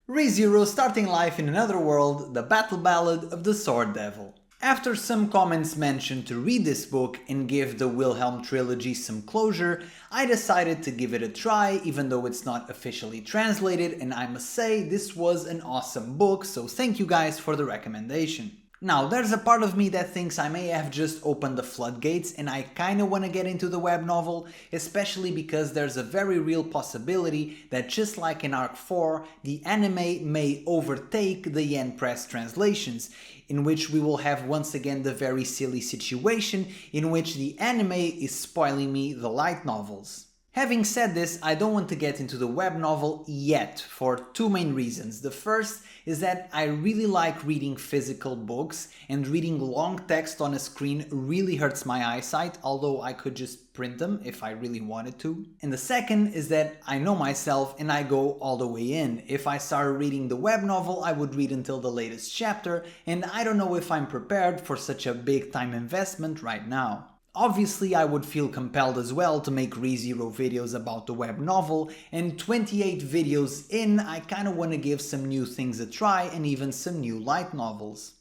ReZero starting life in another world, the battle ballad of the Sword Devil. After some comments mentioned to read this book and give the Wilhelm trilogy some closure, I decided to give it a try even though it's not officially translated, and I must say this was an awesome book, so thank you guys for the recommendation. Now, there's a part of me that thinks I may have just opened the floodgates and I kinda wanna get into the web novel, especially because there's a very real possibility that just like in Arc 4, the anime may overtake the Yen Press translations, in which we will have once again the very silly situation in which the anime is spoiling me the light novels. Having said this, I don't want to get into the web novel yet for two main reasons. The first is that I really like reading physical books, and reading long text on a screen really hurts my eyesight, although I could just print them if I really wanted to. And the second is that I know myself and I go all the way in. If I started reading the web novel, I would read until the latest chapter, and I don't know if I'm prepared for such a big time investment right now. Obviously, I would feel compelled as well to make ReZero videos about the web novel, and 28 videos in, I kinda wanna give some new things a try and even some new light novels.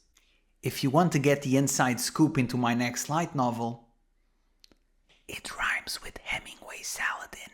If you want to get the inside scoop into my next light novel, it rhymes with Hemingway Saladin.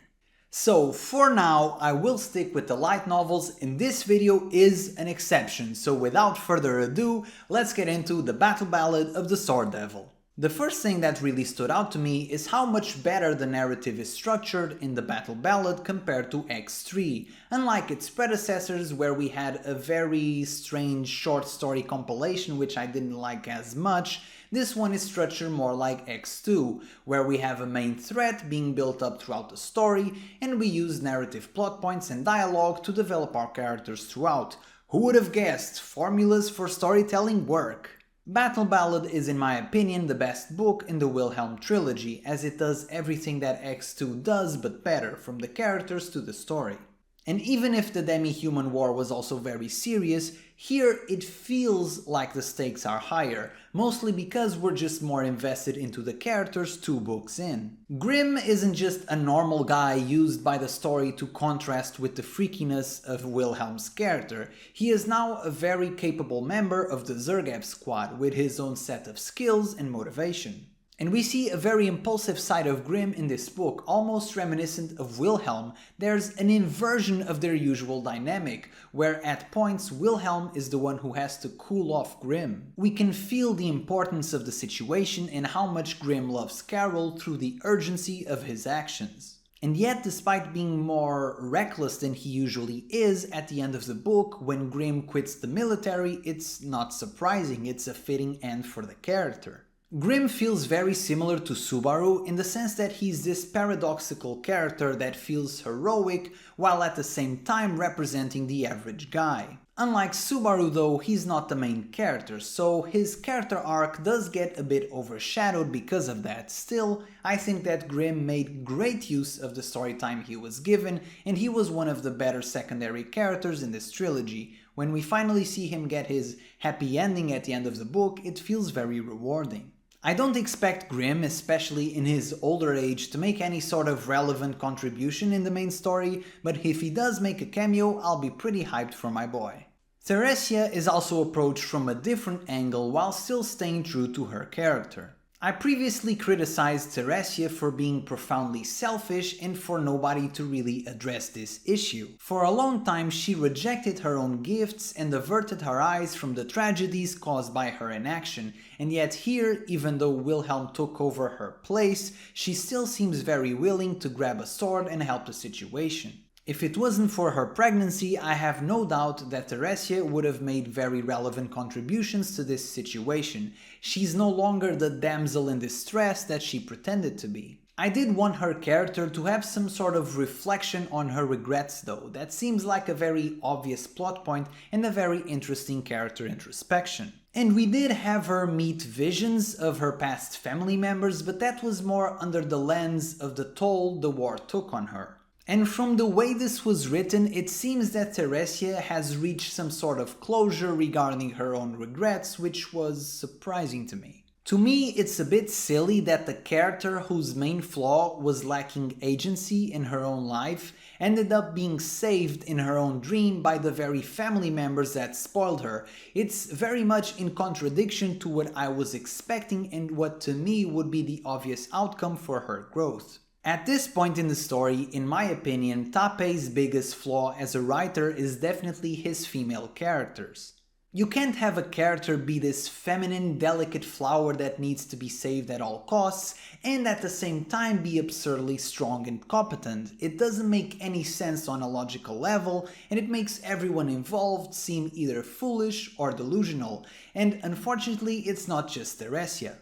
So for now, I will stick with the light novels, and this video is an exception, so without further ado, let's get into the battle ballad of the Sword Devil. The first thing that really stood out to me is how much better the narrative is structured in the Battle Ballad compared to X3, unlike its predecessors where we had a very strange short story compilation which I didn't like as much. This one is structured more like X2, where we have a main threat being built up throughout the story, and we use narrative plot points and dialogue to develop our characters throughout. Who would have guessed? Formulas for storytelling work! Battle Ballad is in my opinion the best book in the Wilhelm trilogy, as it does everything that X2 does but better, from the characters to the story. And even if the demi-human war was also very serious, here it feels like the stakes are higher, mostly because we're just more invested into the characters 2 books in. Grimm isn't just a normal guy used by the story to contrast with the freakiness of Wilhelm's character. He is now a very capable member of the Zergeb squad with his own set of skills and motivation. And we see a very impulsive side of Grimm in this book, almost reminiscent of Wilhelm. There's an inversion of their usual dynamic, where at points Wilhelm is the one who has to cool off Grimm. We can feel the importance of the situation and how much Grimm loves Carol through the urgency of his actions. And yet, despite being more reckless than he usually is at the end of the book, when Grimm quits the military, it's not surprising, it's a fitting end for the character. Grimm feels very similar to Subaru in the sense that he's this paradoxical character that feels heroic while at the same time representing the average guy. Unlike Subaru though, he's not the main character, so his character arc does get a bit overshadowed because of that. Still, I think that Grimm made great use of the story time he was given, and he was one of the better secondary characters in this trilogy. When we finally see him get his happy ending at the end of the book, it feels very rewarding. I don't expect Grimm, especially in his older age, to make any sort of relevant contribution in the main story, but if he does make a cameo, I'll be pretty hyped for my boy. Theresia is also approached from a different angle while still staying true to her character. I previously criticized Theresia for being profoundly selfish and for nobody to really address this issue. For a long time she rejected her own gifts and averted her eyes from the tragedies caused by her inaction, and yet here, even though Wilhelm took over her place, she still seems very willing to grab a sword and help the situation. If it wasn't for her pregnancy, I have no doubt that Theresia would have made very relevant contributions to this situation. She's no longer the damsel in distress that she pretended to be. I did want her character to have some sort of reflection on her regrets though. That seems like a very obvious plot point and a very interesting character introspection. And we did have her meet visions of her past family members, but that was more under the lens of the toll the war took on her. And from the way this was written, it seems that Theresia has reached some sort of closure regarding her own regrets, which was surprising to me. To me, it's a bit silly that the character whose main flaw was lacking agency in her own life ended up being saved in her own dream by the very family members that spoiled her. It's very much in contradiction to what I was expecting and what to me would be the obvious outcome for her growth. At this point in the story, in my opinion, Tapei's biggest flaw as a writer is definitely his female characters. You can't have a character be this feminine, delicate flower that needs to be saved at all costs, and at the same time be absurdly strong and competent. It doesn't make any sense on a logical level, and it makes everyone involved seem either foolish or delusional. And unfortunately, it's not just Theresia.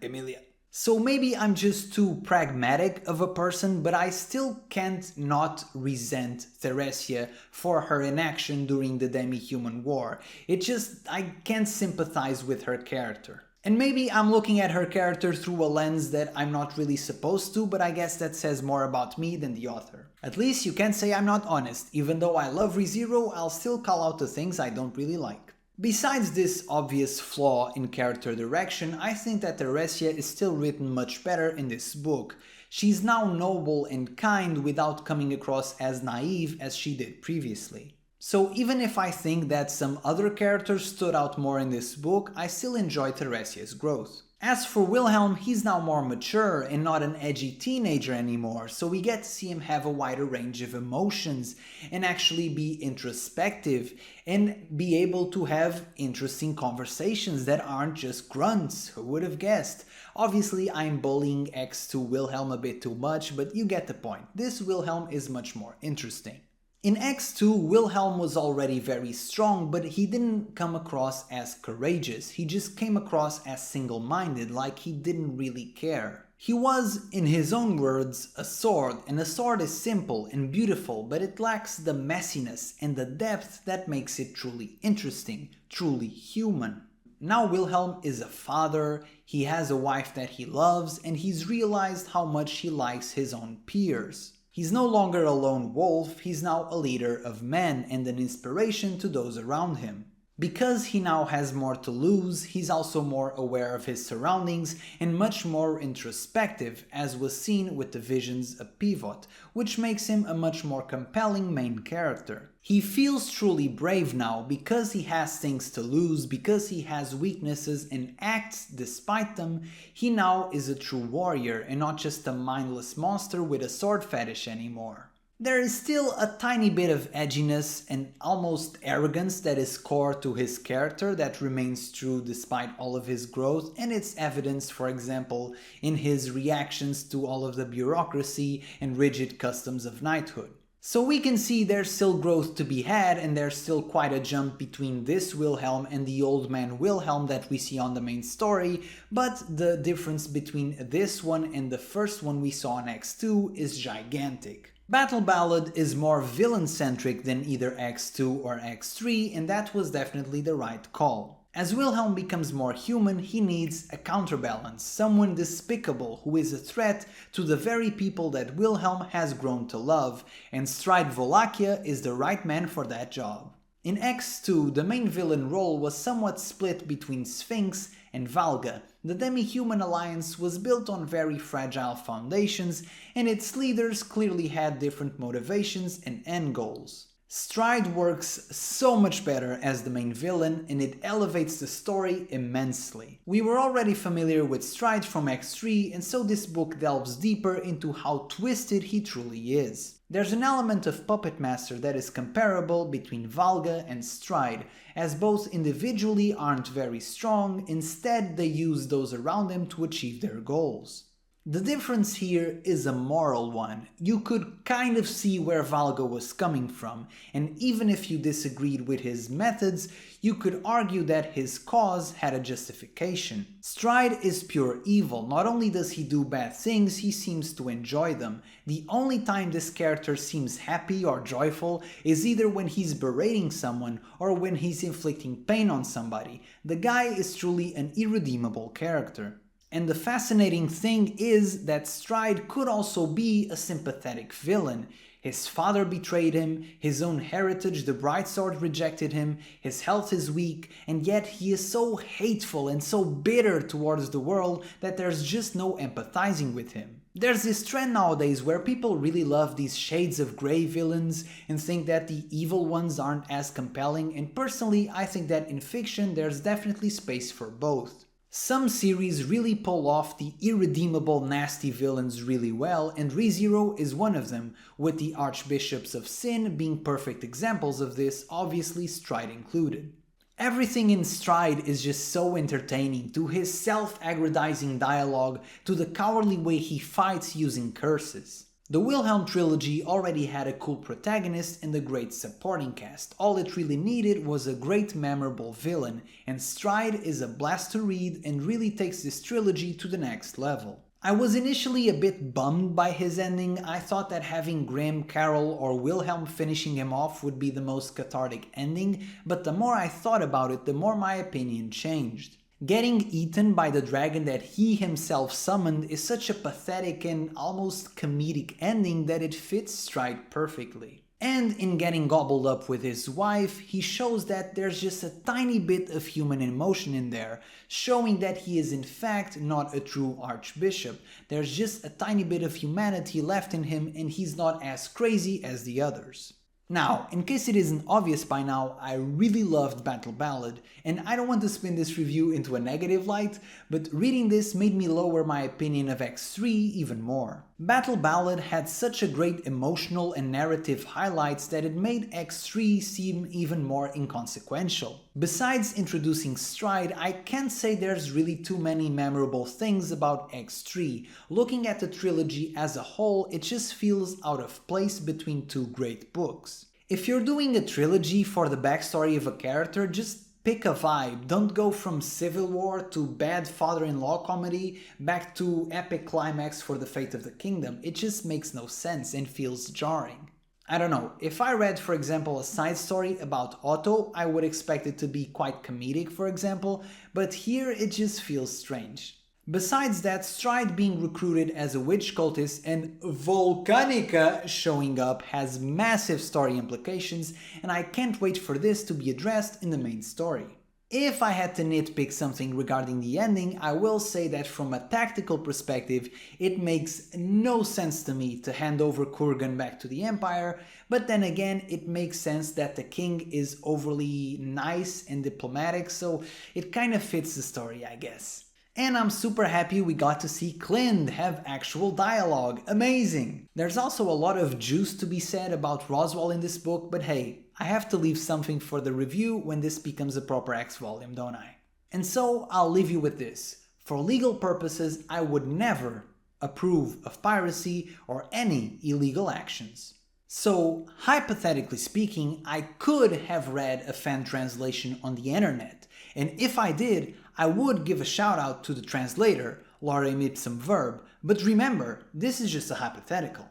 Emilia. So maybe I'm just too pragmatic of a person, but I still can't not resent Theresia for her inaction during the demi-human war. I can't sympathize with her character. And maybe I'm looking at her character through a lens that I'm not really supposed to, but I guess that says more about me than the author. At least you can't say I'm not honest. Even though I love ReZero, I'll still call out the things I don't really like. Besides this obvious flaw in character direction, I think that Theresia is still written much better in this book. She's now noble and kind without coming across as naive as she did previously. So even if I think that some other characters stood out more in this book, I still enjoy Theresia's growth. As for Wilhelm, he's now more mature and not an edgy teenager anymore, so we get to see him have a wider range of emotions and actually be introspective and be able to have interesting conversations that aren't just grunts. Who would have guessed? Obviously, I'm bullying X2 Wilhelm a bit too much, but you get the point. This Wilhelm is much more interesting. In X2, Wilhelm was already very strong, but he didn't come across as courageous. He just came across as single-minded, like he didn't really care. He was, in his own words, a sword, and a sword is simple and beautiful, but it lacks the messiness and the depth that makes it truly interesting, truly human. Now Wilhelm is a father, he has a wife that he loves, and he's realized how much he likes his own peers. He's no longer a lone wolf, he's now a leader of men and an inspiration to those around him. Because he now has more to lose, he's also more aware of his surroundings and much more introspective, as was seen with the visions of Pivot, which makes him a much more compelling main character. He feels truly brave now because he has things to lose, because he has weaknesses and acts despite them. He now is a true warrior and not just a mindless monster with a sword fetish anymore. There is still a tiny bit of edginess and almost arrogance that is core to his character that remains true despite all of his growth, and it's evidenced, for example, in his reactions to all of the bureaucracy and rigid customs of knighthood. So we can see there's still growth to be had, and there's still quite a jump between this Wilhelm and the old man Wilhelm that we see on the main story, but the difference between this one and the first one we saw in X2 is gigantic. Battle Ballad is more villain-centric than either X2 or X3, and that was definitely the right call. As Wilhelm becomes more human, he needs a counterbalance, someone despicable who is a threat to the very people that Wilhelm has grown to love, and Stride Vollachia is the right man for that job. In X2, the main villain role was somewhat split between Sphinx and Valga. The demi-human alliance was built on very fragile foundations, and its leaders clearly had different motivations and end goals. Stride works so much better as the main villain, and it elevates the story immensely. We were already familiar with Stride from X3, and so this book delves deeper into how twisted he truly is. There's an element of Puppet Master that is comparable between Valga and Stride, as both individually aren't very strong, instead they use those around them to achieve their goals. The difference here is a moral one. You could kind of see where Valga was coming from, and even if you disagreed with his methods, you could argue that his cause had a justification. Stride is pure evil. Not only does he do bad things, he seems to enjoy them. The only time this character seems happy or joyful is either when he's berating someone or when he's inflicting pain on somebody. The guy is truly an irredeemable character. And the fascinating thing is that Stride could also be a sympathetic villain. His father betrayed him, his own heritage, the bright sword, rejected him, his health is weak, and yet he is so hateful and so bitter towards the world that there's just no empathizing with him. There's this trend nowadays where people really love these shades of grey villains and think that the evil ones aren't as compelling, and personally I think that in fiction there's definitely space for both. Some series really pull off the irredeemable nasty villains really well, and ReZero is one of them, with the Archbishops of Sin being perfect examples of this, obviously Stride included. Everything in Stride is just so entertaining, to his self-aggrandizing dialogue, to the cowardly way he fights using curses. The Wilhelm trilogy already had a cool protagonist and a great supporting cast. All it really needed was a great memorable villain, and Stride is a blast to read and really takes this trilogy to the next level. I was initially a bit bummed by his ending. I thought that having Grimm, Carol or Wilhelm finishing him off would be the most cathartic ending, but the more I thought about it, the more my opinion changed. Getting eaten by the dragon that he himself summoned is such a pathetic and almost comedic ending that it fits Stride perfectly. And in getting gobbled up with his wife, he shows that there's just a tiny bit of human emotion in there, showing that he is in fact not a true archbishop. There's just a tiny bit of humanity left in him and he's not as crazy as the others. Now, in case it isn't obvious by now, I really loved Battle Ballad, and I don't want to spin this review into a negative light, but reading this made me lower my opinion of X3 even more. Battle Ballad had such a great emotional and narrative highlights that it made X3 seem even more inconsequential. Besides introducing Stride, I can't say there's really too many memorable things about X3. Looking at the trilogy as a whole, it just feels out of place between two great books. If you're doing a trilogy for the backstory of a character, just pick a vibe. Don't go from civil war to bad father-in-law comedy back to epic climax for the fate of the kingdom. It just makes no sense and feels jarring. I don't know, if I read for example a side story about Otto, I would expect it to be quite comedic for example, but here it just feels strange. Besides that, Stride being recruited as a witch cultist and Volcanica showing up has massive story implications, and I can't wait for this to be addressed in the main story. If I had to nitpick something regarding the ending, I will say that from a tactical perspective, it makes no sense to me to hand over Kurgan back to the Empire, but then again, it makes sense that the king is overly nice and diplomatic, so it kind of fits the story, I guess. And I'm super happy we got to see Clind have actual dialogue. Amazing! There's also a lot of juice to be said about Roswaal in this book, but hey, I have to leave something for the review when this becomes a proper X volume, don't I? And so I'll leave you with this. For legal purposes, I would never approve of piracy or any illegal actions. So, hypothetically speaking, I could have read a fan translation on the internet, and if I did, I would give a shout out to the translator, lorem ipsum verb, but remember, this is just a hypothetical.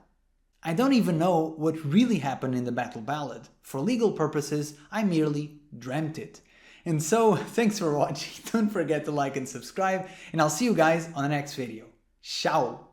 I don't even know what really happened in the Battle Ballad. For legal purposes, I merely dreamt it. And so, thanks for watching, don't forget to like and subscribe, and I'll see you guys on the next video. Ciao!